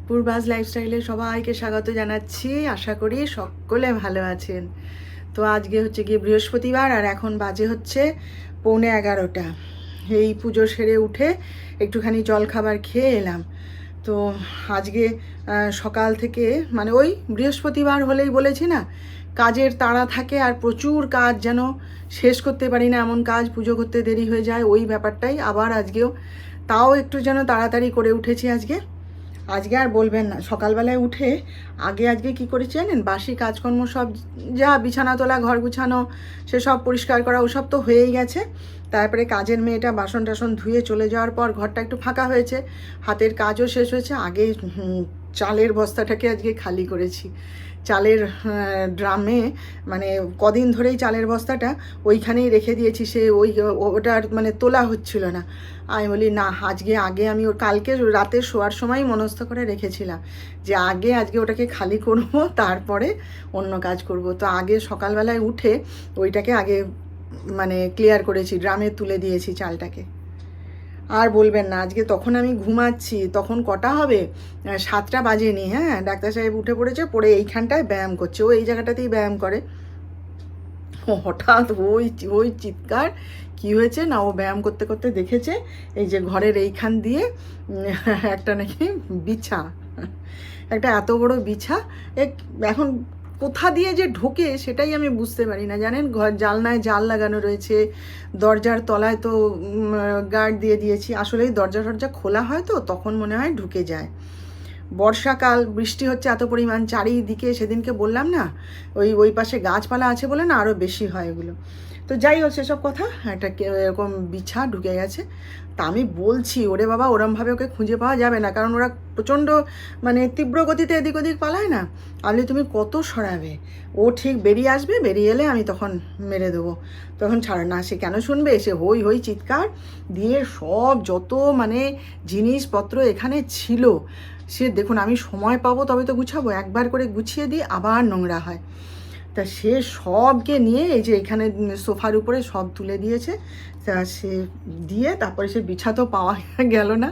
পূর্বাজ লাইফস্টাইলে সবাইকে স্বাগত জানাচ্ছি। আশা করি সকলে ভালো আছেন। তো আজকে হচ্ছে গিয়ে বৃহস্পতিবার, আর এখন বাজে হচ্ছে 11:15। এই পুজো সেরে উঠে একটুখানি জলখাবার খেয়ে এলাম। তো আজকে সকাল থেকে মানে ওই বৃহস্পতিবার হলেই বলেছি না, কাজের তাড়া থাকে আর প্রচুর কাজ, যেন শেষ করতে পারি না এমন কাজ, পুজো করতে দেরি হয়ে যায়, ওই ব্যাপারটাই আবার আজকেও। তাও একটু যেন তাড়াতাড়ি করে উঠেছি আজকে আর বলবেন না। সকালবেলায় উঠে আজকে কি করেছি জানেন, বাসি কাজকর্ম সব, যা বিছানা তোলা, ঘর গুছানো, সেসব পরিষ্কার করা, ওসব তো হয়েই গেছে। তারপরে কাজের মেয়েটা বাসন টাসন ধুয়ে চলে যাওয়ার পর ঘরটা একটু ফাঁকা হয়েছে, হাতের কাজও শেষ হয়েছে। আগে চালের বস্তাটাকে আজকে খালি করেছি। চালের ড্রামে মানে কদিন ধরেই চালের বস্তাটা ওইখানেই রেখে দিয়েছি, সে ওটার মানে তোলা হচ্ছিল না। আমি বলি না, আগে আমি ওর কালকে রাতে শোয়ার সময় মনস্থ করে রেখেছিলাম যে আজকে ওটাকে খালি করব, তারপরে অন্য কাজ করব। তো আগে সকালবেলায় উঠে ওইটাকে আগে মানে ক্লিয়ার করেছি, ড্রামে তুলে দিয়েছি চালটাকে। আর বলবেন না, আজকে তখন আমি ঘুমাচ্ছি, তখন কটা হবে, 7টা বাজেনি। হ্যাঁ, ডাক্তার সাহেব উঠে পড়েছে, পড়ে এইখানটায় ব্যায়াম করছে, ও এই জায়গাটাতেই ব্যায়াম করে। হঠাৎ ওই চিৎকার, কি হয়েছে না, ও ব্যায়াম করতে করতে দেখেছে এই যে ঘরের এইখান দিয়ে একটা নাকি বিছা, একটা এত বড় বিছা এখন কোথা দিয়ে যে ঢোকে সেটাই আমি বুঝতে পারি না, জানেন। ঘর জালনায় জাল লাগানো রয়েছে, দরজার তলায় তো গার্ড দিয়ে দিয়েছি। আসলেই দরজা খোলা হয় তো তখন মনে হয় ঢুকে যায়। বর্ষাকাল, বৃষ্টি হচ্ছে এত পরিমাণ চারিদিকে, সেদিনকে বললাম না ওই পাশে গাছপালা আছে বলে না আরও বেশি হয় এগুলো। তো যাই হোক, সেসব কথা, একটা এরকম বিছা ঢুকে গেছে। তা আমি বলছি, ওরে বাবা, ওরমভাবে ওকে খুঁজে পাওয়া যাবে না, কারণ ওরা প্রচণ্ড মানে তীব্র গতিতে এদিক ওদিক পালায় না। আমি তুমি কত সরাবে, ও ঠিক বেরিয়ে আসবে, বেরিয়ে এলে আমি তখন মেরে দেবো, তখন ছাড় না। সে কেন শুনবে, সে হই হই চিৎকার দিয়ে সব যত মানে জিনিসপত্র এখানে ছিল, সে দেখুন, আমি সময় পাবো তবে তো গুছাবো, একবার করে গুছিয়ে দিই আবার নোংরা হয়। তা সে সবকে নিয়ে এই যে এখানে সোফার উপরে সব তুলে দিয়েছে। তা সে দিয়ে তারপরে সে বিছা তো পাওয়া গেল না,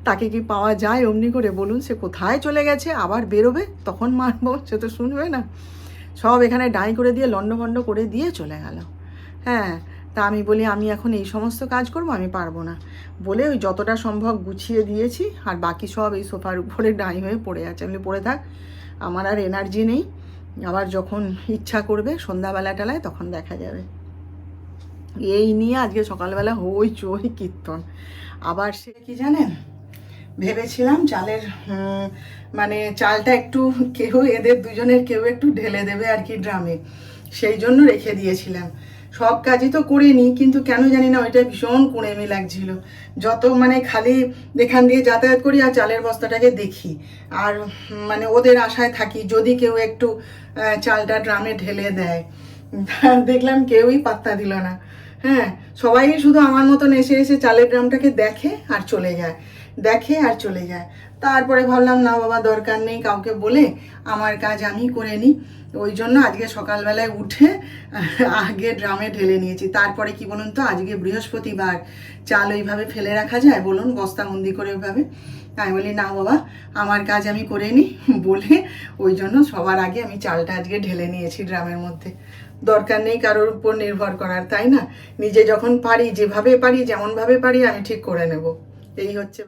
তাকে কি পাওয়া যায় অমনি করে বলুন? সে কোথায় চলে গেছে, আবার বেরোবে, তখন মারবো, সে তো শুনবে না। সব এখানে ডাই করে দিয়ে লন্ডভন্ড করে দিয়ে চলে গেল। হ্যাঁ, তা আমি বলি আমি এখন এই সমস্ত কাজ করব, আমি পারবো না বলে ওই যতটা সম্ভব গুছিয়ে দিয়েছি, আর বাকি সব এই সোফার উপরে ডাই হয়ে পড়ে আছে। আমি পড়ে থাক, আমার আর এনার্জি নেই, আবার যখন ইচ্ছা করবে সন্ধ্যাবেলাটালায় তখন দেখা যাবে। এই নিয়ে আজকে সকালবেলা হই চই কীর্তন। আবার সে কি জানেন, ভেবেছিলাম চালের মানে চালটা একটু এদের দুজনের কেউ একটু ঢেলে দেবে আর কি ড্রামে, সেই জন্য রেখে দিয়েছিলাম। সব কাজই তো করে নিই, কিন্তু কেন জানি না ওইটা ভীষণ কুঁড়েমি লাগছিল। যত মানে খালি এখান দিয়ে যাতায়াত করি আর চালের বস্তাটাকে দেখি, আর মানে ওদের আশায় থাকি যদি কেউ একটু চালটা ড্রামে ঢেলে দেয়। দেখলাম কেউই পাত্তা দিল না। হ্যাঁ, সবাই শুধু আমার মতন এসে এসে চালের ড্রামটাকে দেখে আর চলে যায়। তারপরে ভাবলাম না বাবা, দরকার নেই কাউকে বলে, আমার কাজ আমি করে নিই। ওই জন্য আজকে সকালবেলায় উঠে আগে ড্রামে ঢেলে নিয়েছি। তারপরে কি বলুন তো, আজকে বৃহস্পতিবার, চাল ওইভাবে ফেলে রাখা যায় বলুন, বস্তাবন্দি করে ওইভাবে? আমি বলি না বাবা, আমার কাজ আমি করে নিই বলে ওই জন্য সবার আগে আমি চালটা আজকে ঢেলে নিয়েছি ড্রামের মধ্যে। দরকার নেই কারোর উপর নির্ভর করার, তাই না? নিজে যখন পারি, যেভাবে পারি, যেমনভাবে পারি, আমি ঠিক করে নেব। এই হচ্ছে।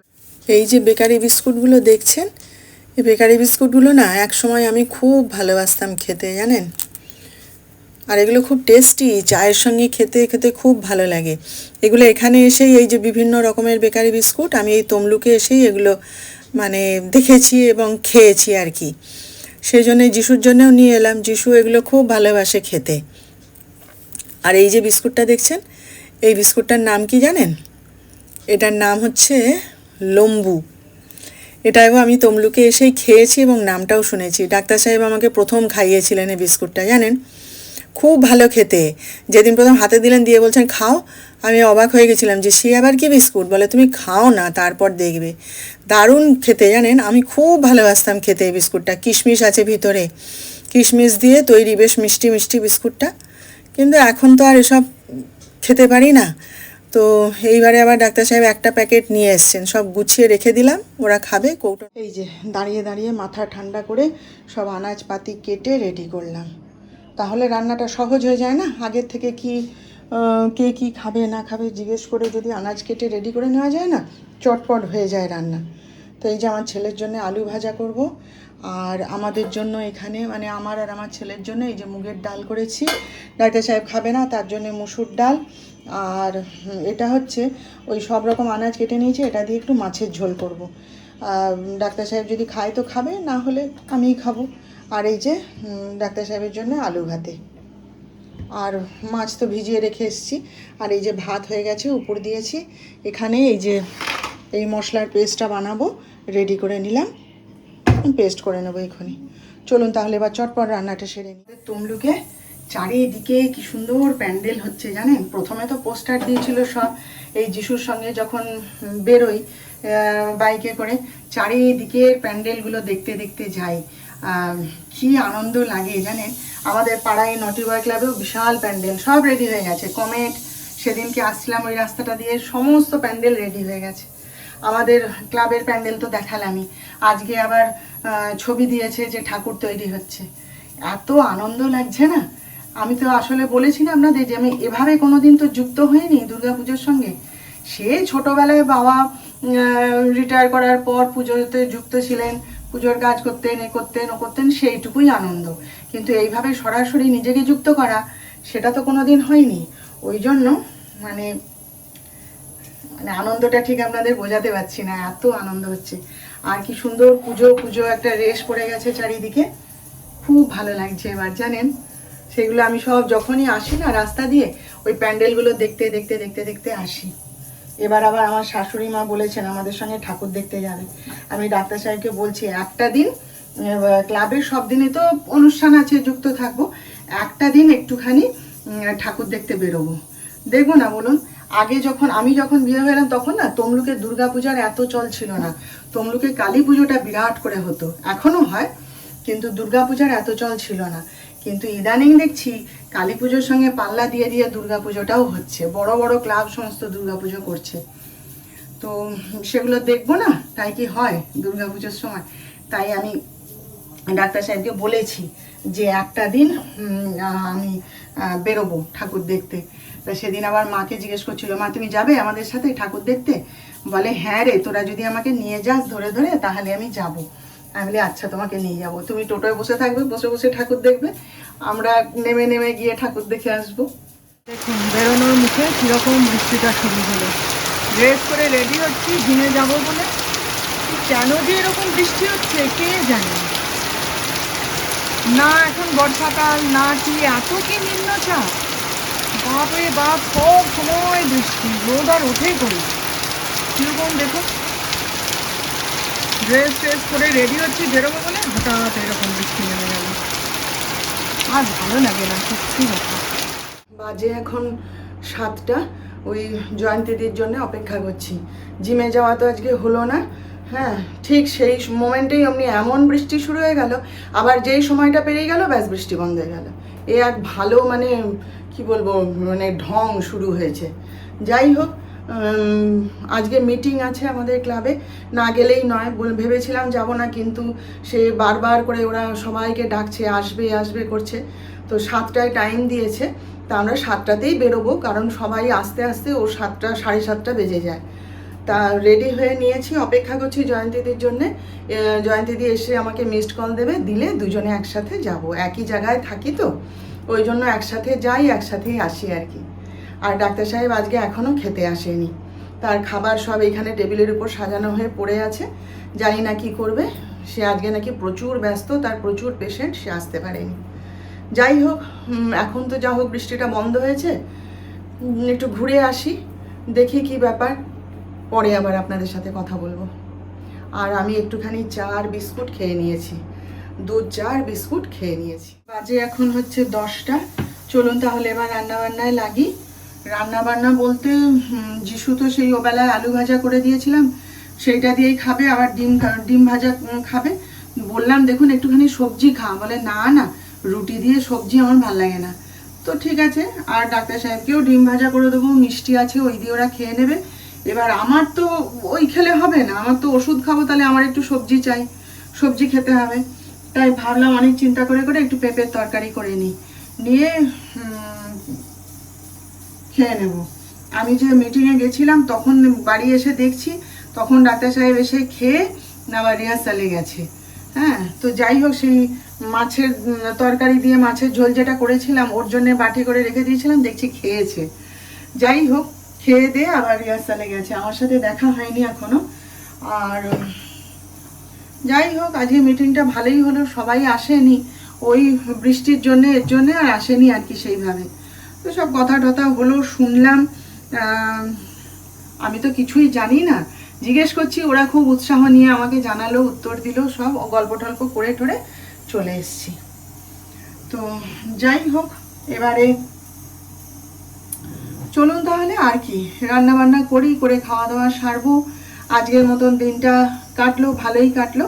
এই যে বেকারি বিস্কুটগুলো দেখছেন, এই বেকারি বিস্কুটগুলো না এক সময় আমি খুব ভালোবাসতাম খেতে, জানেন। আর এগুলো খুব টেস্টি, চায়ের সঙ্গে খেতে খেতে খুব ভালো লাগে এগুলো। এখানে এসেই এই যে বিভিন্ন রকমের বেকারি বিস্কুট, আমি এই তমলুকে এসেই এগুলো মানে দেখেছি এবং খেয়েছি আর কি। সেই জন্যে যিশুর জন্যেও নিয়ে এলাম, যিশু এগুলো খুব ভালোবাসে খেতে। আর এই যে বিস্কুটটা দেখছেন, এই বিস্কুটটার নাম কি জানেন? এটার নাম হচ্ছে লম্বু। এটাও আমি তমলুকে এসেই খেয়েছি এবং নামটাও শুনেছি। ডাক্তার সাহেব আমাকে প্রথম খাইয়েছিলেন এই বিস্কুটটা, জানেন, খুব ভালো খেতে। যেদিন প্রথম হাতে দিলেন, দিয়ে বলছেন খাও, আমি অবাক হয়ে গেছিলাম যে সে আবার কি বিস্কুট, বলে তুমি খাও না তারপর দেখবে। দারুণ খেতে, জানেন, আমি খুব ভালোবাসতাম খেতে এই বিস্কুটটা। কিশমিশ আছে ভিতরে, কিশমিশ দিয়ে তৈরি, বেশ মিষ্টি মিষ্টি বিস্কুটটা। কিন্তু এখন তো আর এসব খেতে পারি না। তো এইবারে আবার ডাক্তার সাহেব একটা প্যাকেট নিয়ে এসছেন, সব গুছিয়ে রেখে দিলাম, ওরা খাবে কৌটো। এই যে দাঁড়িয়ে দাঁড়িয়ে মাথা ঠান্ডা করে সব আনাজপাতি কেটে রেডি করলাম, তাহলে রান্নাটা সহজ হয়ে যায় না। আগের থেকে কি কে কী খাবে না খাবে জিজ্ঞেস করে যদি আনাজ কেটে রেডি করে নেওয়া যায় না, চটপট হয়ে যায় রান্না। তো এই যে আমার ছেলের জন্য আলু ভাজা করব, আর আমাদের জন্য এখানে মানে আমার আর আমার ছেলের জন্য এই যে মুগের ডাল করেছি। ডাক্তার সাহেব খাবে না, তার জন্য মুসুর ডাল। আর এটা হচ্ছে ওই সব রকম আনাজ কেটে নিয়েছি, এটা দিয়ে একটু মাছের ঝোল করব। ডাক্তার সাহেব যদি খায় তো খাবে, না হলে আমিই খাবো। আর এই যে ডাক্তার সাহেবের জন্য আলু ভাতে, আর মাছ তো ভিজিয়ে রেখে এসেছি। আর এই যে ভাত হয়ে গেছে, উপর দিয়েছি। এখানে এই যে এই মশলার পেস্টটা বানাবো, রেডি করে নিলাম, পেস্ট করে নেবো এক্ষুনি। চলুন তাহলে এবার চটপট রান্নাটা সেরে নিই। তমলুকে চারিদিকে কি সুন্দর প্যান্ডেল হচ্ছে, জানেন। প্রথমে তো পোস্টার দিয়েছিল সব, এই যিশুর সঙ্গে যখন বেরোই বাইকে করে, চারিদিকের প্যান্ডেলগুলো দেখতে দেখতে যাই। কি আনন্দ লাগে জানেন। আমাদের পাড়ায় নটি বয় ক্লাবেও বিশাল প্যান্ডেল, সব রেডি হয়ে গেছে। কমেট, সেদিনকে আসছিলাম ওই রাস্তাটা দিয়ে, সমস্ত প্যান্ডেল রেডি হয়ে গেছে। আমাদের ক্লাবের প্যান্ডেল তো দেখালামই, আজকে আবার ছবি দিয়েছে যে ঠাকুর তৈরি হচ্ছে। এত আনন্দ লাগছে না। আমি তো আসলে বলেছি না আপনাদের যে আমি এভাবে কোনোদিন তো যুক্ত হইনি দুর্গাপুজোর সঙ্গে। সে ছোটোবেলায় বাবা রিটায়ার করার পর পুজোতে যুক্ত ছিলেন, পুজোর কাজ করতেন, এ করতেন ও করতেন, সেইটুকুই আনন্দ। কিন্তু এইভাবে সরাসরি নিজেকে যুক্ত করা, সেটা তো কোনো দিন হয়নি। ওই জন্য মানে মানে আনন্দটা ঠিক আপনাদের বোঝাতে পারছি না, এত আনন্দ হচ্ছে। আর কি সুন্দর পুজো পুজো একটা রেশ পড়ে গেছে চারিদিকে, খুব ভালো লাগছে এবার, জানেন। সেগুলো আমি সব যখনই আসি না রাস্তা দিয়ে, ওই প্যান্ডেলগুলো দেখতে দেখতে দেখতে দেখতে আসি। এবার আবার আমার শাশুড়ি মা বলেছেন আমাদের সঙ্গে ঠাকুর দেখতে যাবে। আমি ডাক্তার সাহেবকে বলছি একটা দিন, ক্লাবের সব দিনে তো অনুষ্ঠান আছে, যুক্ত থাকবো, একটা দিন একটুখানি ঠাকুর দেখতে বেরোবো। দেখবো না বলুন। আগে আমি যখন বিয়ে হয়ে এলাম তখন না তমলুকে দুর্গাপূজার এত চল ছিল না। তমলুকে কালী পুজোটা বিরাট করে হতো, এখনো হয়, কিন্তু দুর্গাপূজার এত চল ছিল না। কিন্তু ইদানিং দেখছি কালী পুজোর সঙ্গে পাল্লা দিয়ে দিয়ে দুর্গাপুজোটাও হচ্ছে, বড় বড় ক্লাব সমস্ত দুর্গাপুজো করছে। তো সেগুলো দেখবো না, তাই কি হয় দুর্গাপুজোর সময়। তাই আমি ডাক্তার সাহেবকে বলেছি যে একটা দিন আমি বেরোবো ঠাকুর দেখতে। তা সেদিন আবার মাকে জিজ্ঞেস করছিল, মা তুমি যাবে আমাদের সাথে ঠাকুর দেখতে? বলে হ্যাঁ রে, তোরা যদি আমাকে নিয়ে যাস ধরে ধরে তাহলে আমি যাব। আমি বলি আচ্ছা তোমাকে নিয়ে যাব, তুমি টোটোয় বসে থাকবে, বসে বসে ঠাকুর দেখবে, আমরা নেমে নেমে গিয়ে ঠাকুর দেখে আসবো। দেখুন বেরোনোর মুখে কীরকম বৃষ্টিটা শুরু হলো। ড্রেস করে রেডি হচ্ছি জিমে যাবো বলে, কেন যে এরকম বৃষ্টি হচ্ছে কে জানে। না এখন বর্ষাকাল, না কি এত কি নিম্নচাপ, বাপরে বাপ, সব সময় বৃষ্টি, রোদ আর ওঠেই করি। কীরকম দেখুন, ড্রেস ট্রেস করে রেডি হচ্ছি বেরোবো বলে, হঠাৎ এরকম বৃষ্টি নেমে গেল। আর ভালো লাগে না, সত্যি কথা। বাজে এখন 7টা, ওই জয়ন্তীদির জন্য অপেক্ষা করছি। জিমে যাওয়া তো আজকে হলো না। হ্যাঁ, ঠিক সেই মোমেন্টেই অমনি এমন বৃষ্টি শুরু হয়ে গেল, আবার যেই সময়টা পেরিয়ে গেল ব্যাস বৃষ্টি বন্ধ হয়ে গেল। এ এক ভালো মানে কি বলবো, মানে ঢং শুরু হয়েছে। যাই হোক, আজকে মিটিং আছে আমাদের ক্লাবে, না গেলেই নয়, ভেবেছিলাম যাব না, কিন্তু সে বারবার করে ওরা সবাইকে ডাকছে, আসবে আসবে করছে। তো 7টায় টাইম দিয়েছে, তা আমরা 7টাতেই বেরোবো, কারণ সবাই আস্তে আস্তে ও 7টা সাড়ে 7টা বেজে যায়। তা রেডি হয়ে নিয়েছি, অপেক্ষা করছি জয়ন্তীদির জন্যে। জয়ন্তীদি এসে আমাকে মিসড কল দেবে, দিলে দুজনে একসাথে যাব। একই জায়গায় থাকি তো, ওই জন্য একসাথে যাই, একসাথেই আসি আর কি। আর ডাক্তার সাহেব আজকে এখনও খেতে আসেনি, তার খাবার সব এখানে টেবিলের উপর সাজানো হয়ে পড়ে আছে, জানি না কি করবে। সে আজকে নাকি প্রচুর ব্যস্ত, তার প্রচুর পেশেন্ট, সে আসতে পারেনি। যাই হোক, এখন তো যা হোক বৃষ্টিটা বন্ধ হয়েছে, একটু ঘুরে আসি, দেখি কি ব্যাপার, পরে আবার আপনাদের সাথে কথা বলবো। আর আমি একটুখানি চা আর বিস্কুট খেয়ে নিয়েছি, দুধ চা আর বিস্কুট খেয়ে নিয়েছি। বাজে এখন হচ্ছে 10টা। চলুন তাহলে এবার রান্নাবান্নায় লাগি। রান্নাবান্না বলতে যিশু তো সেই ওবেলায় আলু ভাজা করে দিয়েছিলাম, সেইটা দিয়েই খাবে, আবার ডিম ভাজা খাবে। বললাম দেখুন একটুখানি সবজি খা, বলে না না রুটি দিয়ে সবজি আমার ভাল লাগে না। তো ঠিক আছে, আর ডাক্তার সাহেবকেও ডিম ভাজা করে দেবো, মিষ্টি আছে ওই দিয়ে ওরা খেয়ে নেবে। এবার আমার তো ওই খেলে হবে না, আমার তো ওষুধ খাবো, তাহলে আমার একটু সবজি চাই, সবজি খেতে হবে। তাই ভাবলাম অনেক চিন্তা করে করে একটু পেঁপের তরকারি করে নিয়ে খেয়ে নেব। আমি যে মিটিংয়ে গেছিলাম তখন বাড়ি এসে দেখছি তখন ডাক্তার সাহেব এসে খেয়ে আবার রিহার্সালে গেছে। হ্যাঁ, তো যাই হোক, সেই মাছের তরকারি দিয়ে মাছের ঝোল যেটা করেছিলাম ওর জন্য বাটি করে রেখে দিয়েছিলাম, দেখছি খেয়েছে। যাই হোক, খেয়ে দিয়ে আবার রিহার্সালে গেছে, আমার সাথে দেখা হয়নি এখনো। আর যাই হোক, আজকে মিটিংটা ভালোই হলো, সবাই আসেনি ওই বৃষ্টির জন্য, এর জন্যে আর আসেনি আর কি সেইভাবে। তো সব কথা টথা হলো, শুনলাম। আমি তো কিছুই জানি না, জিজ্ঞেস করছি, ওরা খুব উৎসাহ নিয়ে আমাকে জানালো, উত্তর দিল, সব গল্প টল্প করে টরে চলে এসছি। তো যাই হোক, এবারে চলুন তাহলে আর কি রান্না বান্না করি, করে খাওয়া দাওয়া সারবো। আজকের মতন দিনটা কাটলো, ভালোই কাটলো।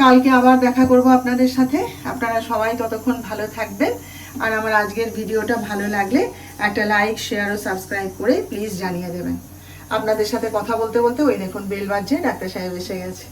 কালকে আবার দেখা করব আপনাদের সাথে। আপনারা সবাই ততক্ষণ ভালো থাকবেন। আর আমার আজকের ভিডিওটা ভালো লাগলে একটা লাইক, শেয়ার ও সাবস্ক্রাইব করে প্লিজ জানিয়ে দেবেন। আপনাদের সাথে কথা বলতে বলতে ওই দেখুন বেল বাজছে, ডাক্তার সাহেব এসে গেছে।